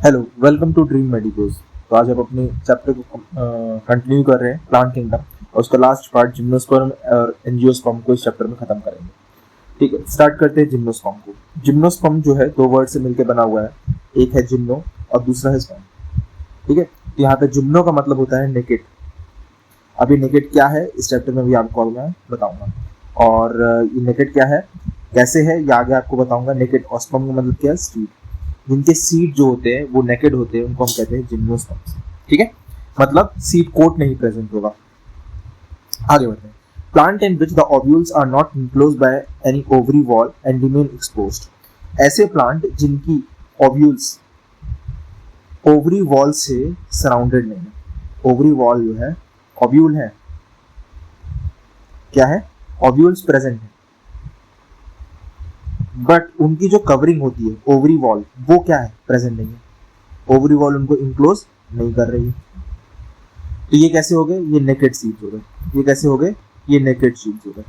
Hello, welcome to Dream Medicos. तो आज हम अपने चैप्टर को कंटिन्यू कर रहे हैं, प्लांट किंगडम, और उसका लास्ट पार्ट जिम्नोस्पर्म और एंजियोस्पर्म को इस चैप्टर में खत्म करेंगे। ठीक है, स्टार्ट करते हैं जिम्नोस्पर्म को। जिम्नोस्पर्म जो है दो वर्ड से मिलकर बना हुआ है, एक है जिम्नो और दूसरा है स्पर्म। ठीक है, तो यहाँ पे जिम्नो का मतलब होता है नेकेड। अभी नेकेड क्या है इस चैप्टर में भी आपको मैं बताऊंगा, और ये नेकेड क्या है, कैसे है, ये आगे आपको बताऊंगा। नेकेड और स्पर्म का मतलब क्या है, सीड। जिनके सीड जो होते हैं वो नेकेड होते हैं, उनको हम कहते हैं जिम्नोस्पर्म्स। ठीक है, मतलब सीड कोट नहीं प्रेजेंट होगा। आगे बढ़ते हैं। Plant in which the ovules are not enclosed by any ovary wall and remain exposed. ऐसे प्लांट जिनकी ओव्यूल्स ओवरी वॉल से सराउंडेड नहीं है। ओवरी वॉल जो है, ओव्यूल है, क्या है, ओव्यूल्स प्रेजेंट है, बट उनकी जो कवरिंग होती है ओवरी वॉल, वो क्या है, प्रेजेंट नहीं है। ओवरी वॉल उनको इनक्लोज नहीं कर रही है। तो ये कैसे हो गए, ये नेकेड सीड्स हो गए। ये कैसे हो गए, ये नेकेड सीड्स हो गए।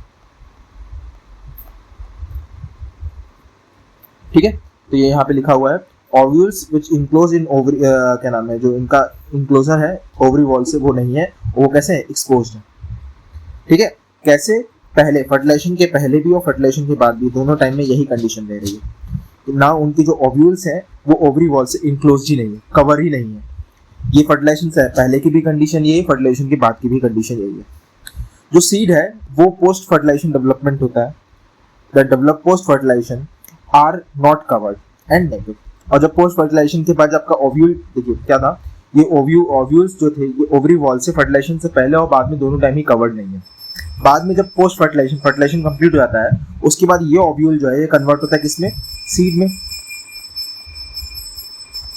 ठीक है, तो ये यहाँ पे लिखा हुआ है ovules which enclose in ovary, क्या नाम है, जो इनका इनक्लोजर है ओवरी वॉल से वो नहीं है, वो कैसे है, एक्सपोज्ड है। ठीक है, कैसे, पहले फर्टिलाइजेशन के पहले भी और फर्टिलाइजेशन के बाद भी दोनों टाइम में यही कंडीशन रह रही है ना। उनकी जो ओव्यूल्स हैं वो ओवरी वॉल से इनक्लोज ही नहीं है, कवर ही नहीं है। ये फर्टिलाइजेशन से पहले की भी कंडीशन यही है, फर्टिलाइजेशन के बाद की भी कंडीशन यही है। जो सीड है वो पोस्ट फर्टिलाइजेशन डेवलपमेंट होता है, the develop post fertilisation are not covered and naked. और जब पोस्ट फर्टिलाइजेशन के बाद आपका ओव्यूल, देखिए क्या था, ये ओव्यूल्स जो थे ये ओवरी वॉल से फर्टिलाइजेशन से पहले और बाद में दोनों टाइम ही कवर्ड नहीं है। बाद में जब पोस्ट फर्टिलाइजेशन कंप्लीट हो जाता है, उसके बाद ये ओव्यूल जो है ये कन्वर्ट होता है किसमें, सीड में।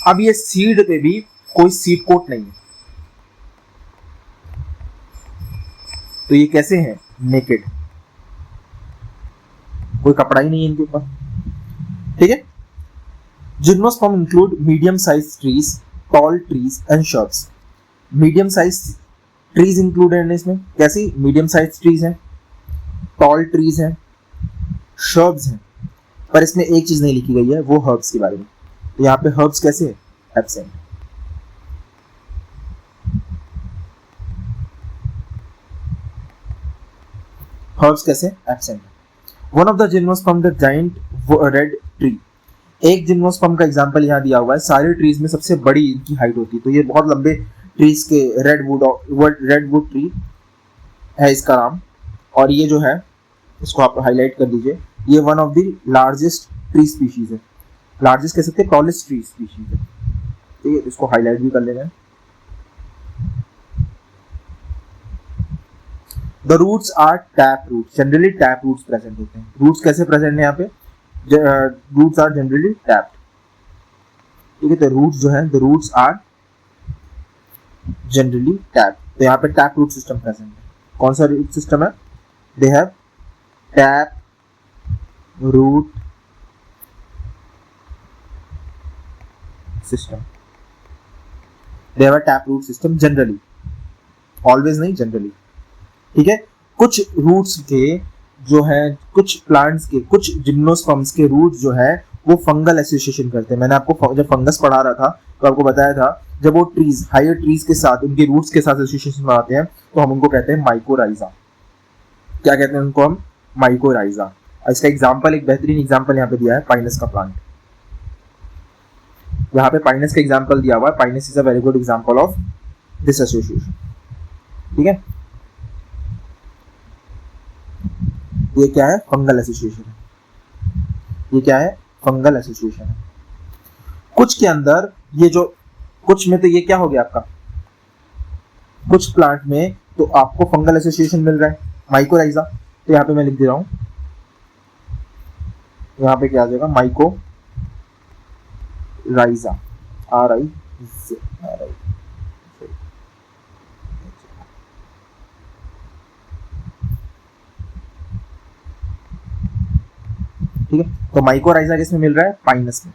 अब ये सीड पे भी कोई सीड कोट नहीं है, तो ये कैसे हैं, नेकेड, कोई कपड़ा ही नहीं है इनके ऊपर। ठीक है, gymnosperm include medium size trees, tall trees and shrubs. Medium size trees include है इसमें, कैसी, मीडियम साइज ट्रीज हैं, टॉल ट्रीज हैं, शर्ब्स हैं, पर इसमें एक चीज नहीं लिखी गई है, वो हर्ब्स के बारे में। तो यहाँ पे हर्ब्स कैसे है, एब्सेंट। हर्ब्स कैसे, absent. One of the gymnosperm the giant red tree. एक जिम्नोस्पर्म का एग्जांपल यहाँ दिया हुआ है, सारे ट्रीज में सबसे बड़ी इनकी हाइट होती है, तो ये बहुत लंबे ट्रीज के रेडवुड ट्री है इसका नाम। और ये जो है इसको आप हाईलाइट कर दीजिए, ये one of the largest tree species है, लार्जेस्ट कह सकते हैं, टॉलेस्ट ट्री स्पीशीज है। ठीक है, इसको हाईलाइट भी कर लेना। The roots are tap roots, generally tap roots present होते हैं। रूट्स कैसे प्रेजेंट है यहाँ पे, रूट्स आर जनरली टैप्ड। ठीक है, तो रूट्स जो है, the roots are generally tap, तो यहाँ पे टैप रूट सिस्टम प्रेजेंट है। कौन सा रूट सिस्टम है, they have tap root system, they have a tap root system generally, always नहीं, जनरली। ठीक है, कुछ रूट्स के जो है, कुछ प्लांट्स के, कुछ जिम्नोस्पर्म्स के रूट जो है वो फंगल एसोसिएशन करते हैं। मैंने आपको जब फंगस पढ़ा रहा था तो आपको बताया था, जब वो ट्रीज हायर ट्रीज के साथ उनके रूट्स के साथ एसोसिएशन बनाते हैं तो हम उनको कहते हैं माइकोराइजा। क्या कहते हैं उनको हम, माइकोराइजा। इसका एग्जाम्पल, एक बेहतरीन एग्जाम्पल यहाँ पे दिया है, पाइनस का प्लांट। यहाँ पे पाइनस का एग्जाम्पल दिया हुआ है, Pinus is a very good example of this association. ठीक है, ये क्या है, फंगल एसोसिएशन है। ये क्या है, फंगल एसोसिएशन है। कुछ के अंदर ये जो, कुछ में तो ये क्या हो गया आपका, कुछ प्लांट में तो आपको फंगल एसोसिएशन मिल रहा है, माइकोराइजा। तो यहाँ पे मैं लिख दे रहा हूं, यहाँ पे क्या आ जाएगा, माइकोराइजा, RI। ठीक है, तो माइकोराइजा किसमें मिल रहा है, पाइनस में।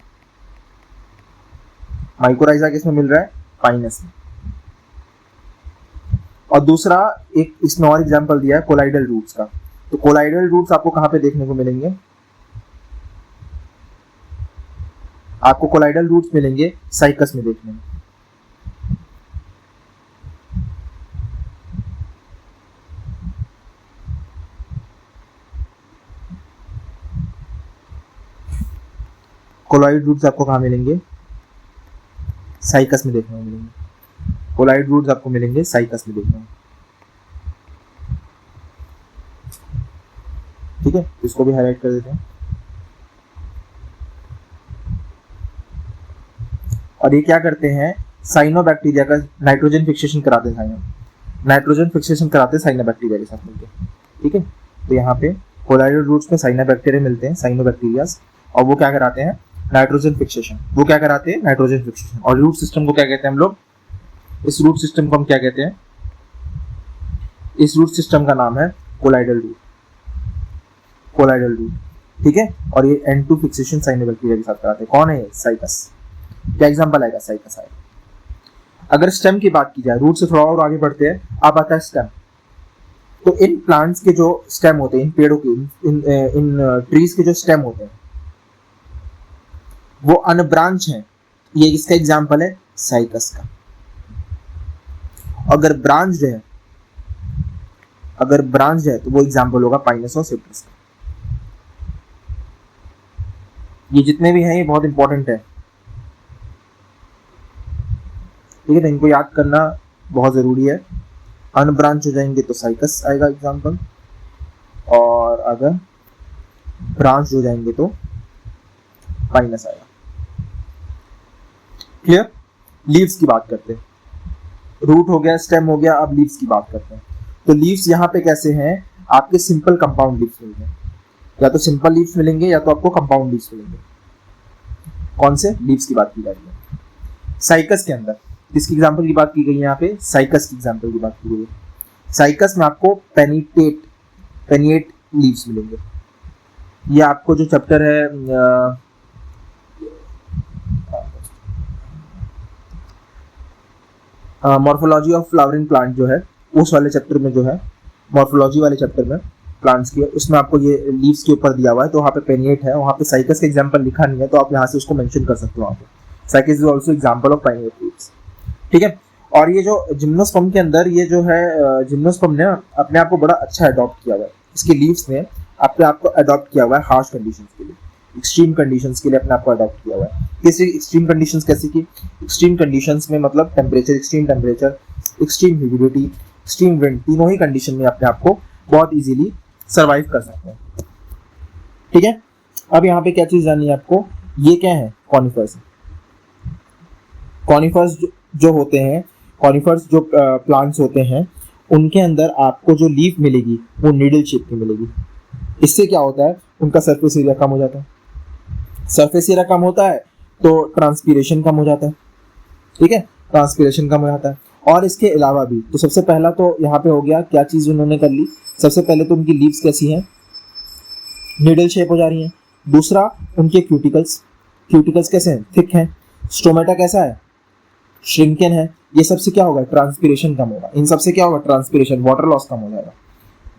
माइकोराइजा किसमें मिल रहा है, पाइनस में। और दूसरा एक इसमें और एग्जांपल दिया है कोलाइडल रूट्स का। तो कोलाइडल रूट्स आपको कहां पे देखने को मिलेंगे, आपको कोलाइडल रूट्स मिलेंगे साइकस में देखने में। कोलाइड रूट्स आपको कहाँ मिलेंगे? साइकस में देखने में मिलेंगे। कोलाइड रूट्स आपको मिलेंगे साइकस में देखने में। ठीक है, इसको भी हाईलाइट कर देते हैं। और ये क्या करते हैं? साइनोबैक्टीरिया का नाइट्रोजन फिक्सेशन कराते हैं। नाइट्रोजन फिक्सेशन कराते हैं साइनोबैक्टीरिया के साथ मिलकर। ठीक है, तो यहाँ पे कोलाइडल रूट्स में साइनोबैक्टीरिया मिलते हैं, साइनोबैक्टीरियाज, और वो क्या कराते हैं? Nitrogen fixation. वो क्या कराते हैं? Nitrogen fixation. और रूट सिस्टम को क्या कहते हैं हम लोग? इस रूट सिस्टम को हम क्या कहते हैं? इस रूट सिस्टम का नाम है कोलाइडल रूट। Colloidal root. ठीक है, और ये N2 फिक्सेशन साइनोबैक्टीरिया के साथ कराते हैं। कौन है? साइकस। क्या एग्जांपल आएगा? साइकस आएगा। अगर स्टेम की बात की जाए, रूट से थोड़ा और आगे बढ़ते हैं, अब आता है स्टेम। तो इन प्लांट्स के जो स्टेम होते हैं, इन पेड़ों के, इन ट्रीज के जो स्टेम होते हैं, वो अनब्रांच हैं। ये इसका एग्जांपल है साइकस का। अगर ब्रांच है, तो वो एग्जांपल होगा पाइनस और सिट्रस का। ये जितने भी हैं ये बहुत इंपॉर्टेंट है। ठीक है, तो इनको याद करना बहुत जरूरी है। अनब्रांच हो जाएंगे तो साइकस आएगा एग्जांपल, और अगर ब्रांच हो जाएंगे तो पाइनस आएगा। क्लियर? लीव्स की बात करते हैं। रूट हो गया, स्टेम हो गया, अब लीव्स की बात करते हैं। तो लीव्स यहाँ पे कैसे हैं? आपके सिंपल कंपाउंड लीव्स मिलेंगे, या तो सिंपल लीव्स मिलेंगे या तो आपको कंपाउंड लीव्स मिलेंगे। कौन से लीव्स की बात की जा रही है? साइकस के अंदर किसकी एग्जांपल की बात की गई है? यहाँ पे साइकस की एग्जांपल की बात की गई है। साइकस में आपको पेनिएट लीव्स मिलेंगे। ये आपको जो चैप्टर है मॉर्फोलॉजी ऑफ फ्लावरिंग प्लांट जो है, उस वाले चैप्टर में जो है, मॉर्फोलॉजी वाले चैप्टर में प्लांट्स की, उसमें आपको ये लीव्स के ऊपर दिया हुआ है। तो वहाँ पे पेनिएट है, वहाँ पे साइकस का एग्जांपल लिखा नहीं है, तो आप यहाँ से उसको मेंशन कर सकते हो। वहाँ पे Cycas is also example of pinnate leaves. ठीक है, और ये जो जिम्नोस्पर्म के अंदर, ये जो है जिम्नोस्पर्म ने अपने आप को बड़ा अच्छा अडॉप्ट किया हुआ है। इसके लीव्स ने अपने आप को अडॉप्ट किया हुआ है हार्श कंडीशंस के लिए, एक्सट्रीम कंडीशंस के लिए अपने आप को अडॉप्ट किया हुआ है। किसी एक्सट्रीम कंडीशंस कैसे की? एक्सट्रीम कंडीशंस में मतलब temperature, extreme temperature, extreme humidity, extreme wind, तीनों ही कंडीशन में अपने आप को बहुत इजीली सर्वाइव कर सकते हैं। ठीक है, अब यहाँ पे क्या चीज जाननी है आपको? ये क्या है? कॉनिफर्स। कॉनिफर्स जो होते हैं, कॉनिफर्स जो प्लांट्स होते हैं, उनके अंदर आपको जो लीफ मिलेगी वो नीडल शेप की मिलेगी। इससे क्या होता है? उनका सरफेस एरिया कम हो जाता है। सरफेस एरिया कम होता है तो ट्रांसपीरेशन कम हो जाता है। ठीक है, ट्रांसपीरेशन कम हो जाता है। और इसके अलावा भी, तो सबसे पहला तो यहाँ पे हो गया क्या चीज उन्होंने कर ली? सबसे पहले तो उनकी लीव्स कैसी हैं? नीडल शेप हो जा रही हैं। दूसरा, उनके क्यूटिकल्स कैसे हैं? थिक हैं। स्टोमेटा कैसा है? श्रिंकन है। ये सबसे क्या होगा? ट्रांसपीरेशन कम होगा। इन सबसे क्या होगा? ट्रांसपीरेशन, वाटर लॉस कम हो जाएगा।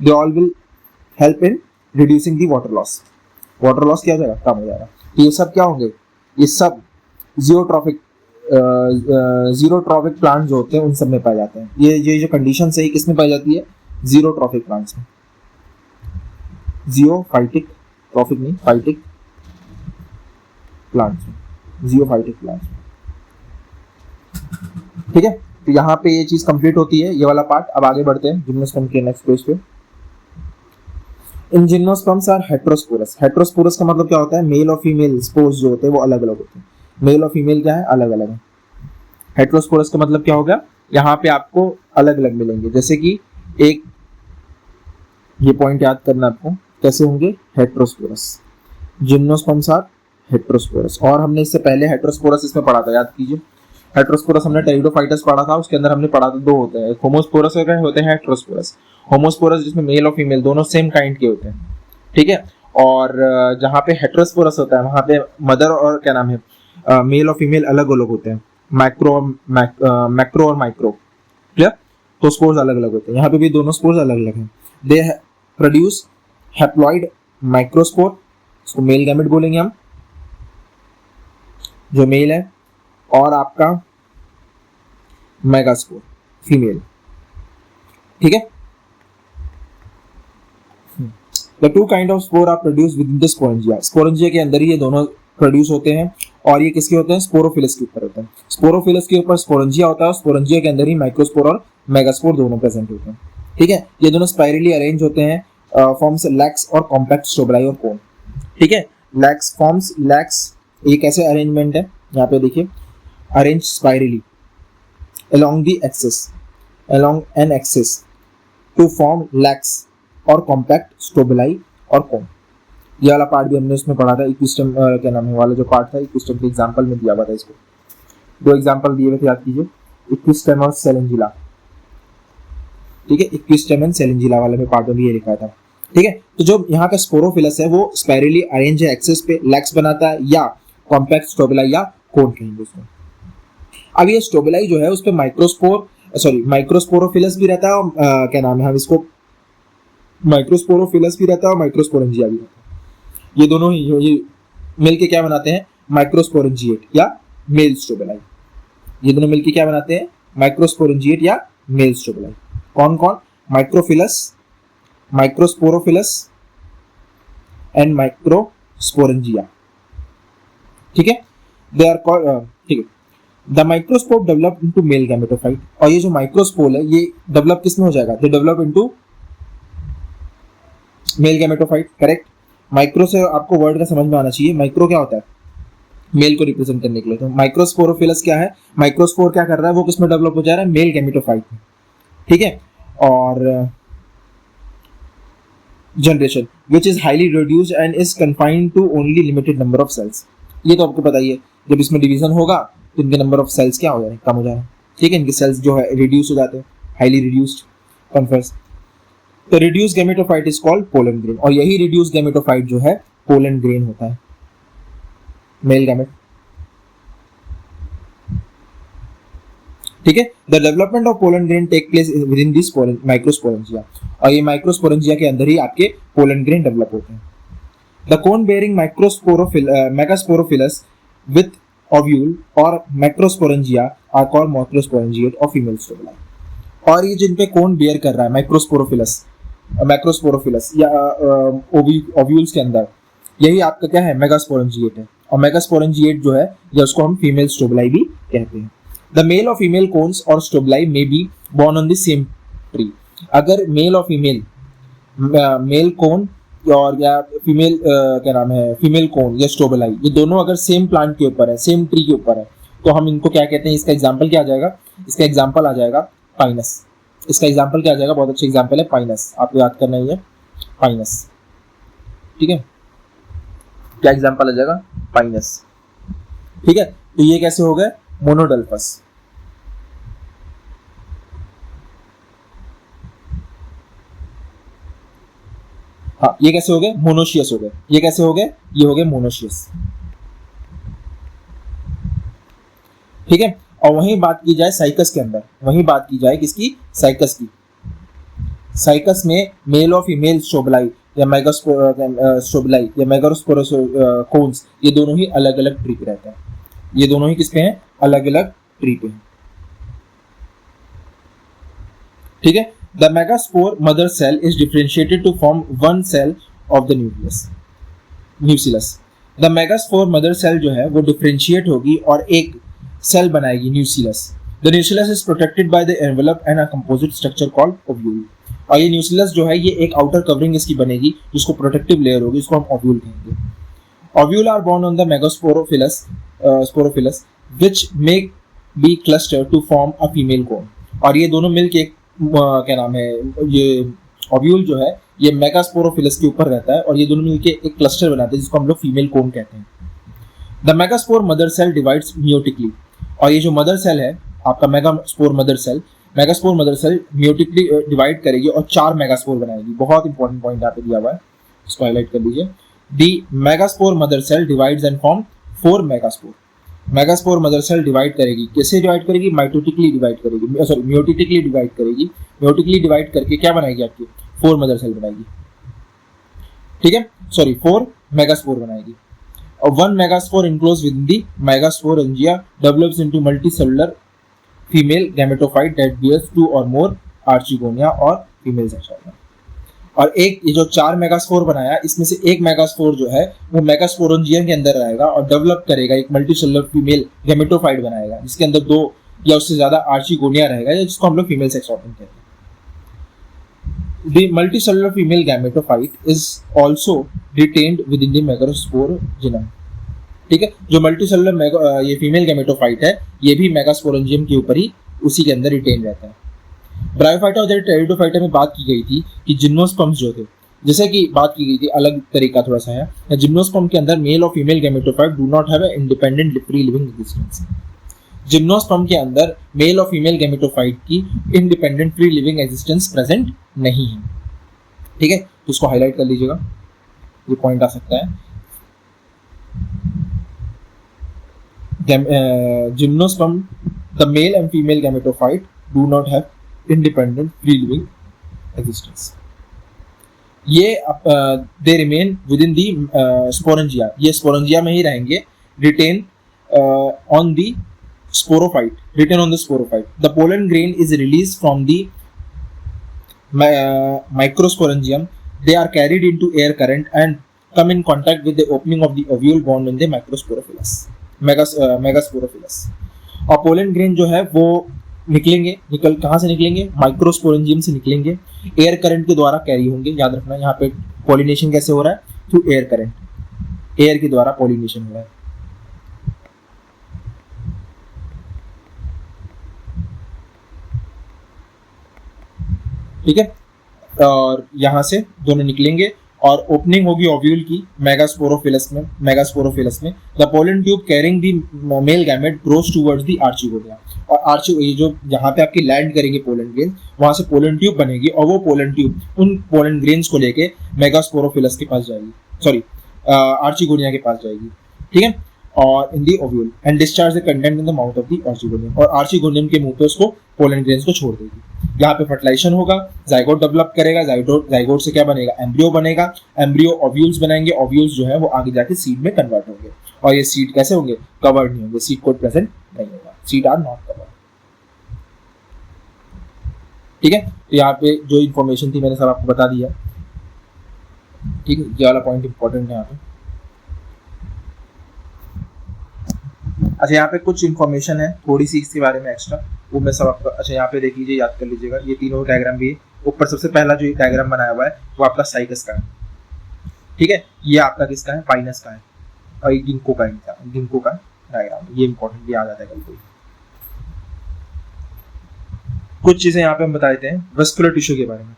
They all will help in reducing the water loss. Water loss क्या हो जाएगा? कम हो जाएगा। ये सब क्या होंगे? ये सब जीरोट्रॉफिक प्लांट जो होते हैं उन सब में पाए जाते हैं। ये जो कंडीशन है किसमें पाई जाती है? जीरोट्रॉफिक प्लांट्स में। जियोफाइटिक, ट्रॉफिक नहीं, फाइटिक प्लांट्स में, जियोफाइटिक प्लांट्स में। ठीक है, तो यहाँ पे ये चीज कंप्लीट होती है, ये वाला पार्ट। अब आगे बढ़ते हैं जिम्नोस्पर्म के नेक्स्ट पेज पे। In gymnosperms are heterosporous. Heterosporous का मतलब क्या होता है? मेल और फीमेल स्पोर्स जो होते हैं वो अलग अलग होते हैं। मेल और फीमेल क्या है? अलग अलग है। हेट्रोस्पोरस का मतलब क्या होगा? यहाँ पे आपको अलग अलग मिलेंगे। जैसे कि एक ये पॉइंट याद करना आपको, कैसे होंगे? हेट्रोस्पोरस। Gymnosperms are heterosporous. और हमने इससे पहले हेट्रोस्पोरस इसमें पढ़ा था, याद कीजिए। हेट्रोस्पोरस हमने टेरिडोफाइटस पढ़ा था, उसके अंदर हमने पढ़ा था दो होते हैं, एक होमोस्पोरस होते हैं हेट्रोस्पोरस। होमोस्पोरस जिसमें मेल और फीमेल दोनों सेम काइंड के होते हैं। ठीक है, और जहाँ पे हेट्रोस्पोरस होता है वहां पे मदर और क्या नाम है, मेल और फीमेल अलग अलग होते हैं। मैक्रो और माइक्रो। क्लियर? तो स्पोर्स अलग अलग होते हैं। यहाँ पे भी दोनों स्पोर्स अलग अलग हैं। दे प्रोड्यूस हैप्लॉइड माइक्रोस्पोर, इसको मेल गैमेट बोलेंगे हम। जो मेल है, और आपका मेगास्पोर फीमेल। ठीक है, The two kind of spore are produced within the sporangia. Sporangia के अंदर ही ये दोनों प्रोड्यूस होते हैं, और ये किसके होते हैं? स्पोरोफिलस के ऊपर होते हैं। स्पोरोफिलस के ऊपर स्पोरेंजिया होता है, और स्पोरेंजिया के अंदर ही माइक्रोस्पोर और मेगास्पोर दोनों प्रेजेंट होते हैं। ठीक है, ये दोनों स्पाइरली अरेंज होते हैं, फॉर्म्स लैक्स और कॉम्पैक्ट स्टोबलाई और कोन। ठीक है, लैक्स फॉर्म्स लैक्स एक ऐसे अरेंजमेंट है, यहाँ पे देखिए, arrange spirally along the axis, along an axis to form lax और कॉम्पैक्ट स्टोबलाई और कोन। ये वाला पार्ट भी हमने उसमें पढ़ा था, इक्विस्टम क्या नाम है वाला जो पार्ट था, इक्विस्टम के एग्जांपल में दिया हुआ था। इसको दो एग्जांपल दिए हुए थे, याद कीजिए, इक्विस्टम और सेलेंजिला। ठीक है, इक्विस्टम एंड सेलेंजिला वाले में पार्ट में भी ये लिखा था। ठीक है, तो जो यहाँ का स्पोरोफिलस है वो स्पाइरली अरेंज है एक्सिस पे, लैक्स बनाता है या कॉम्पैक्ट स्टोबलाई या कोन कहेंगे उसमें। अब ये स्टोबलाई जो है उस पे माइक्रोस्पोरोफिलस भी रहता है, और क्या नाम है, हम इसको माइक्रोस्पोरोफिलस भी रहता है और माइक्रोस्पोरेंजिया भी रहता है। ये दोनों ही ये मिलके क्या बनाते हैं? माइक्रोस्पोरेंजिएट या मेल स्टोबलाई। ये दोनों मिलके क्या बनाते हैं? माइक्रोस्पोरेंजिएट या मेल स्टोबलाई। कौन कौन? Microphylls, microsporophylls and microsporangia. ठीक है, दे आर कॉल्ड, ठीक है, the microspore develop into male gametophyte. और ये जो माइक्रोस्पोर है ये डेवलप किस में हो जाएगा? They develop into male gametophyte. Correct, micro से आपको वर्ड का समझ में आना चाहिए, माइक्रो क्या होता है? मेल को रिप्रेजेंट करने के लिए। तो माइक्रोस्पोरोफिलस क्या है? माइक्रोस्पोर क्या कर रहा है? वो किसमें डेवलप हो जा रहा है? मेल गैमेटोफाइट में। ठीक है, और generation which is highly reduced and is confined to only limited number of cells. ये तो आपको पता ही है, जब इसमें डिवीजन होगा तो इनके नंबर ऑफ सेल्स क्या हो जाए? कम हो जाए। ठीक है, इनके सेल्स जो है रिड्यूस हो जाते हैं, हाईली रिड्यूस्ड कन्फर्स। तो reduce gametophyte is called pollen grain, और यही रिड्यूस गैमेटोफाइट जो है पोलन ग्रेन होता है, मेल गैमेट। ठीक है, the development of pollen grain take place within this microsporangia, और ये माइक्रोस्पोरेंजिया के अंदर ही आपके पोलन ग्रेन डेवलप होते हैं। The cone bearing megasporophylls with ovule और मैक्रोस्पोरेंजिया आर कॉल्ड माइक्रोस्पोरेंजिएट और फीमेल स्टोबलाई। और ये जिन पे कोन बेयर कर रहा है माइक्रोस्पोरोफिलस, मैक्रोस्पोरोफिलस या ओव्यूल्स के अंदर, यही आपका क्या है? मेगास्पोरेंजिएट है। और मेगास्पोरेंजिएट जो है या उसको हम फीमेल स्टोबलाई भी कहते हैं। द मेल और फीमेल कोन्स और strobili may be borne on the same tree. अगर मेल और फीमेल, मेल कोन और या फीमेल क्या नाम है, फीमेल कोन या स्टोबलाई, ये दोनों अगर सेम प्लांट के ऊपर है, सेम ट्री के ऊपर है, तो हम इनको क्या कहते हैं? इसका एग्जाम्पल क्या आ जाएगा? इसका एग्जाम्पल आ जाएगा पाइनस। इसका एग्जाम्पल क्या आ जाएगा? बहुत अच्छा एग्जाम्पल है पाइनस, आपको याद करना ही है, पाइनस। ठीक है, क्या एग्जाम्पल आ जाएगा? पाइनस। ठीक है, तो ये कैसे हो गए? मोनोडल्फस। हाँ, ये कैसे हो गए? मोनोशियस हो गए। ये कैसे हो गए? ये हो गए मोनोशियस। ठीक है, और वहीं बात की जाए साइकस के अंदर, वहीं बात की जाए किसकी? साइकस की। साइकस में मेल और फीमेल स्टोबलाई या स्टोबलाई या मेगास्पोरोस कोन्स, ये दोनों ही अलग अलग ट्री पे रहते हैं। ये दोनों ही किस पे हैं? अलग अलग ट्री पे हैं। ठीक है, the megaspore mother cell is differentiated to form one cell of the nucellus. The megaspore mother cell जो है वो डिफरेंशिएट होगी और एक सेल बनाएगी, nucellus. The nucellus is protected by the envelope and a composite structure called ovule. और ये न्यूसिलस जो है ये एक आउटर कवरिंग इसकी बनेगी, जिसको प्रोटेक्टिव लेयर होगी, इसको हम ओव्यूल कहेंगे। Ovule are borne on the megasporophylls sporophylls which may be cluster to form a female cone. और ये दोनों मिलके क्या नाम है, ये ओव्यूल जो है ये मेगास्पोरोफिलस के ऊपर रहता है, और ये दोनों मिलके एक क्लस्टर बनाते हैं, जिसको हम लोग फीमेल कोन कहते हैं। The megaspore mother cell divides meiotically. और ये जो मदर सेल है आपका megaspore mother cell meiotically divide करेगी और 4 मेगास्पोर बनाएगी। बहुत इंपॉर्टेंट पॉइंट यहाँ पे दिया हुआ है, इसको हाईलाइट कर लीजिए। The megaspore mother cell divides and form 4 megaspore. Megaspore mother cell divide करेगी, कैसे डिवाइड करेगी? माइटोटिकली डिवाइड करेगी, सॉरी मियोटिकली डिवाइड करेगी। मियोटिकली डिवाइड करके क्या बनाएगी? आपकी 4 मदर सेल बनाएगी। ठीक है, सॉरी 4 मेगास्पोर बनाएगी। One megaspore enclosed within the megasporangia develops into multicellular female gametophyte that bears 2 or more archegonia और female sexual। और एक ये जो 4 मेगास्पोर बनाया, इसमें से एक मेगास्पोर जो है वो मेगास्पोरेंजियम के अंदर रहेगा और डेवलप करेगा एक मल्टीसेलुलर फीमेल गैमेटोफाइट बनाएगा, जिसके अंदर 2 या उससे ज्यादा आर्चिगोनिया रहेगा, जिसको हम लोग फीमेल सेक्स ऑर्गन कहते हैं। The multicellular female gametophyte is also retained within the megasporangium। ठीक है, जो मल्टीसेलुलर ये फीमेल गैमेटोफाइट है ये भी मेगास्पोरेंजियम के ऊपर ही उसी के अंदर रिटेन रहता है। ब्रायोफाइटा और टेरिडोफाइटा में बात की गई थी कि जिम्नोस्पर्म्स जो थे, जैसे कि बात की गई थी, अलग तरीका थोड़ा सा है, जिम्नोस्पर्म के अंदर मेल और female gametophyte do not have independent free living existence. Gymnosperm के अंदर मेल और फीमेल गैमेटोफाइट की independent free living existence present नहीं है। ठीक है, तो इसको हाईलाइट कर लीजिएगा, ये पॉइंट आ सकता है। Gymnosperm, the male and female gametophyte do not have independent free living existence. ये they remain within the sporangia, ये स्पोरेंजिया में ही रहेंगे, retained on the sporophyte, written on the sporophyte. The pollen grain is released from the microsporangium. They are carried into air current and come in contact with the opening of the ovule born in the megasporophilus. और pollen grain जो है वो निकलेंगे, कहाँ से निकलेंगे? Microsporangium से निकलेंगे, एयर करंट के द्वारा कैरी होंगे। याद रखना यहाँ पे पॉलिनेशन कैसे हो रहा है? थ्रू एयर करंट, एयर के द्वारा पॉलिनेशन हो रहा है। ठीक है, और यहाँ से दोनों निकलेंगे और ओपनिंग होगी ओव्यूल की मेगास्पोरोफिलस में। The pollen tube carrying the male gamete grows towards the archegonia. और ये जो यहाँ पे आपकी लैंड करेंगे पोलन ग्रेन, वहां से पोलन ट्यूब बनेगी और वो पोलन ट्यूब उन पोलन ग्रेन्स को लेके मेगास्पोरोफिलस के पास जाएगी, सॉरी आर्चिगोनिया के पास जाएगी। ठीक है, और in the ovule and discharge the content in the mouth of the archegonium, और आर्चिगोनियम के मुंह पे उसको पोलन ग्रेन्स को छोड़ देगी। यहाँ पे फर्टिलाइजेशन होगा, जाइगोट डेवलप करेगा, जाइगोट से क्या बनेगा? एम्ब्रियो बनेगा, एम्ब्रियो ओव्यूल्स बनाएंगे, ओव्यूल्स जो है वो आगे जाके सीड में कन्वर्ट होंगे। और ये सीड कैसे होंगे? कवर्ड नहीं होंगे, सीड कोड प्रेजेंट नहीं होगा, सीड आर नॉट कवर्ड। ठीक है, तो यहाँ पे जो इन्फॉर्मेशन थी मैंने सब आपको बता दिया। ठीक है, ये वाला पॉइंट इंपॉर्टेंट है यहाँ पे। अच्छा, यहाँ पे कुछ इन्फॉर्मेशन है थोड़ी सी इसके बारे में एक्स्ट्रा, वो मैं सब आपका, अच्छा यहाँ पे देख लीजिए, याद कर लीजिएगा, ये तीनों डायग्राम भी है। ऊपर सबसे पहला जो डायग्राम बनाया हुआ है वो आपका साइकस का है। ठीक है, ये आपका किसका है? पाइनस का है, और ये गिंको का डायग्राम, ये इंपॉर्टेंट भी आ जाता है कल को। कुछ चीजें यहाँ पे हम बता देते हैं वेस्कुलर टिश्यू के बारे में।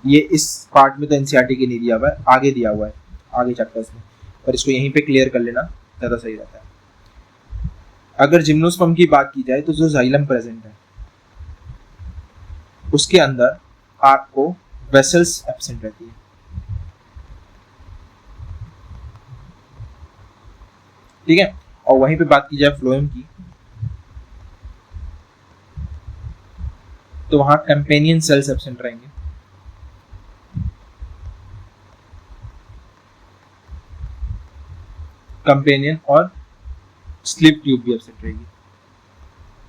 ये इस पार्ट में तो एनसीईआरटी के नहीं दिया हुआ है, आगे दिया हुआ है, आगे चैप्टर्स में, पर इसको यहीं पे क्लियर कर लेना ज्यादा सही रहता है। अगर जिम्नोस्पर्म की बात की जाए तो जो जाइलम प्रेजेंट है उसके अंदर आपको वेसल्स एब्सेंट रहती है। ठीक है, और वहीं पे बात की जाए फ्लोएम की तो वहां कंपेनियन सेल्स एब्सेंट रहेंगे। कंपेनियन और स्लिप ट्यूब भी एब्सेंट रहेगी,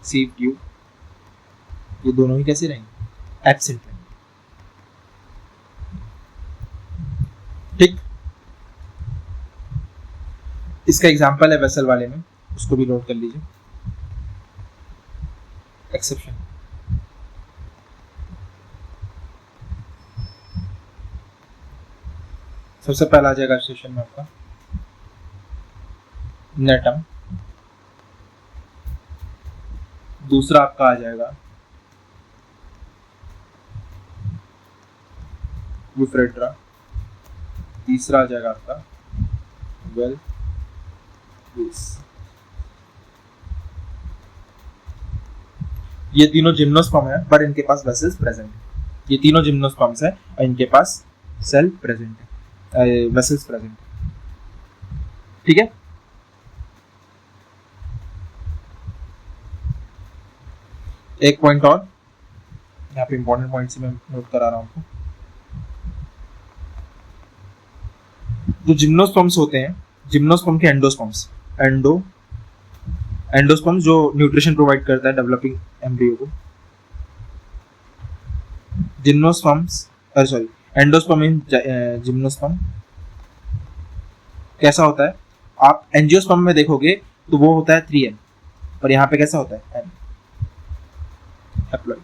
सीव ट्यूब, ये दोनों ही कैसे रहेंगे? एब्सेंट रहेंगे। ठीक, इसका एग्जांपल है वेसल वाले में, उसको भी नोट कर लीजिए। एक्सेप्शन, सबसे पहला आ जाएगा सेशन में आपका नेटम, दूसरा आपका आ जाएगा यूफ्रेट्रा, तीसरा आ जाएगा आपका वेल दिस। ये तीनों जिम्नोस्पर्म है पर इनके पास वेसल्स प्रेजेंट है। ये तीनों जिम्नोस्पर्म्स है और इनके पास सेल प्रेजेंट है, वेसल्स प्रेजेंट है। ठीक है, एक पॉइंट और यहाँ पे इंपॉर्टेंट पॉइंट से मैं नोट करा रहा हूँ आपको। जो जिम्नोस्पर्म्स होते हैं, जिम्नोस्पर्म के एंडोस्पर्म्स, एंडोस्पर्म जो न्यूट्रिशन प्रोवाइड करता है डेवलपिंग एम्ब्रियो को, जिम्नोस्पर्म्स सॉरी एंडोस्पर्म इन जिम्नोस्पर्म कैसा होता है? आप एंजियोस्पर्म में देखोगे तो वो होता है 3N, और यहाँ पे कैसा होता है N, हैप्लॉइड।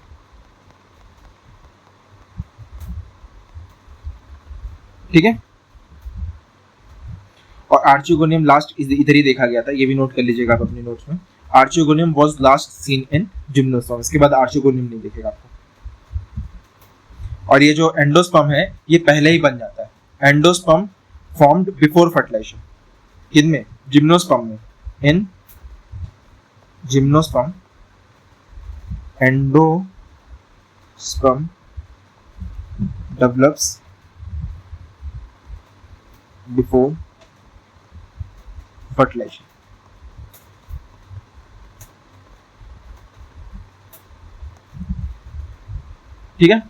ठीक है, और आर्चियोगोनियम लास्ट इधर ही देखा गया था, ये भी नोट कर लीजिएगा आप अपने नोट्स में। Archegonium was last seen in gymnosperm, इसके बाद आर्चियोगोनियम नहीं दिखेगा आपको। और ये जो एंडोस्पर्म है ये पहले ही बन जाता है, एंडोस्पर्म फॉर्म्ड बिफोर फर्टिलाइजेशन, किनमें? जिम्नोस्पर्म में। In gymnosperm endosperm develops before fertilization. ठीक है,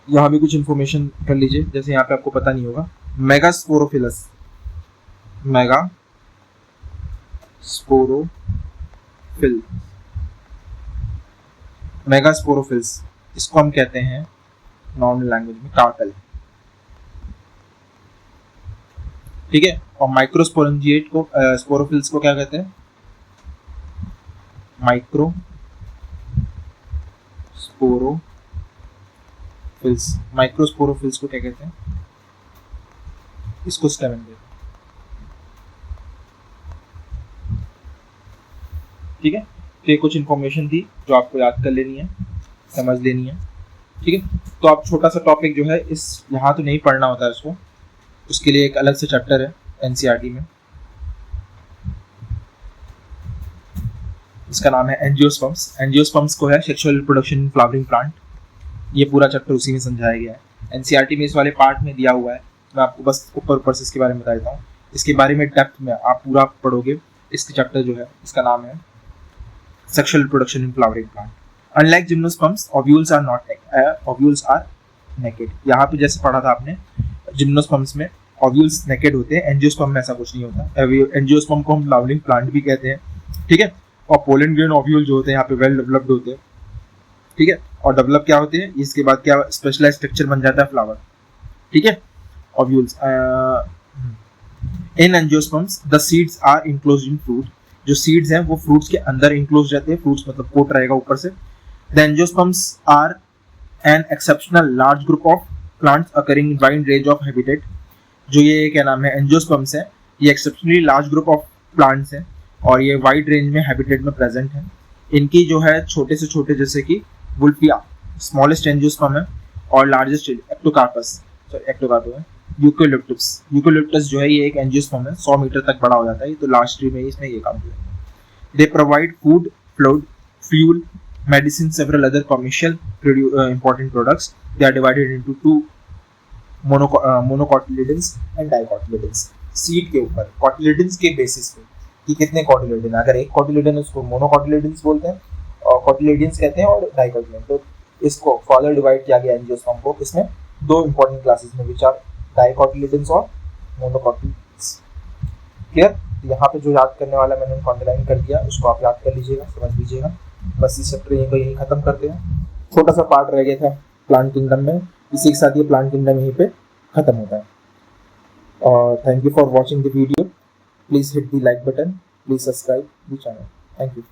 यहां भी कुछ इंफॉर्मेशन कर लीजिए, जैसे यहां पे आपको पता नहीं होगा, मेगास्पोरोफिलस, मेगास्पोरोफिल्स, इसको हम कहते हैं नॉर्मल लैंग्वेज में कार्पेल। ठीक है, और माइक्रोस्पोरेंजिएट को स्पोरोफिल्स को क्या कहते हैं? माइक्रोस्पोरोफिल्स को क्या कहते हैं? इसको स्टेमन कहते हैं। ठीक है, तो ये कुछ इंफॉर्मेशन थी जो आपको याद कर लेनी है, समझ लेनी है। ठीक है, तो आप छोटा सा टॉपिक जो है इस यहाँ तो नहीं पढ़ना होता है इसको, उसके लिए एक अलग से चैप्टर है एनसीईआरटी में, इसका नाम है एंजियोस्पर्म्स। एंजियोस्पर्म्स को है sexual reproduction in flowering plant, ये पूरा चैप्टर उसी में समझाया गया है। एनसीईआरटी में इस वाले पार्ट में दिया हुआ है, मैं आपको बस ऊपर से इसके बारे में बता देता हूँ। इसके बारे में डेप्थ में आप पूरा पढ़ोगे, इसका चैप्टर जो है इसका नाम है sexual reproduction in flowering plant. Unlike gymnosperms, ovules are naked. यहाँ पे जैसे पढ़ा था आपने, जिम्नोस्पर्म्स में ओव्यूल्स नेकेड होते हैं, एंजियोस्पर्म में ऐसा कुछ नहीं होता। एंजियोस्पर्म को हम फ्लावरिंग प्लांट भी कहते हैं। ठीक है, और पोलन ग्रेन ओव्यूल जो होते हैं यहाँ पे वेल डेवलप्ड होते हैं। ठीक है, और डेवलप क्या होते हैं, इसके बाद क्या स्पेशलाइज स्ट्रक्चर बन जाता है फ्लावर। ठीक है, ovules in angiosperms the seeds are enclosed in fruit, जो सीड्स हैं वो फ्रूट्स के अंदर इनक्लोज रहते हैं, फ्रूट्स मतलब कोट रहेगा ऊपर से। The angiosperms are an exceptional large group of plants occurring in wide range of habitat, जो ये क्या नाम है एंजियोस्पर्म्स है, ये exceptionally large group of plants हैं और ये वाइड रेंज में हैबिटेट में प्रेजेंट है। इनकी जो है छोटे से छोटे जैसे कि वुल्फिया स्मॉलेस्ट एंजियोस्पर्म है, और लार्जेस्ट एक्टोकार्पस है यूकेलिप्टस जो है ये एक एंजियोस्पर्म है, 100 मीटर तक बड़ा हो जाता है, तो लास्ट ट्री में इसमें ये काम किया। They provide food, fuel, medicine, several other commercial important products. They are divided into two monocotyledons and dicotyledons. Seed के ऊपर कॉटिलेडन्स के बेसिस पे कि कितने कॉटिलेडन, अगर एक कॉटिलेडन उसको मोनोकॉटिलेडन्स बोलते हैं और कॉटिलेडन्स कहते हैं, और डाइकोटिलेडन, तो इसको फर्दर डिवाइड किया गया एंजियोस्पर्म को इसमें दो इंपॉर्टेंट क्लासेस में, विच आर डाइकोटिलेडन्स और मोनोकॉटिलेडन्स। क्लियर? यहाँ पे जो याद करने वाला मैंने उनको अंडरलाइन कर दिया, उसको आप याद कर लीजिएगा, समझ लीजिएगा। बस इस चैप्टर यहीं खत्म करते हैं। छोटा सा पार्ट रह गया था प्लांट किंगडम में, इसी के साथ ये प्लांट किंगडम यहीं पे खत्म होता है। और thank you for watching the video. Please hit the like button, please subscribe the channel. Thank you.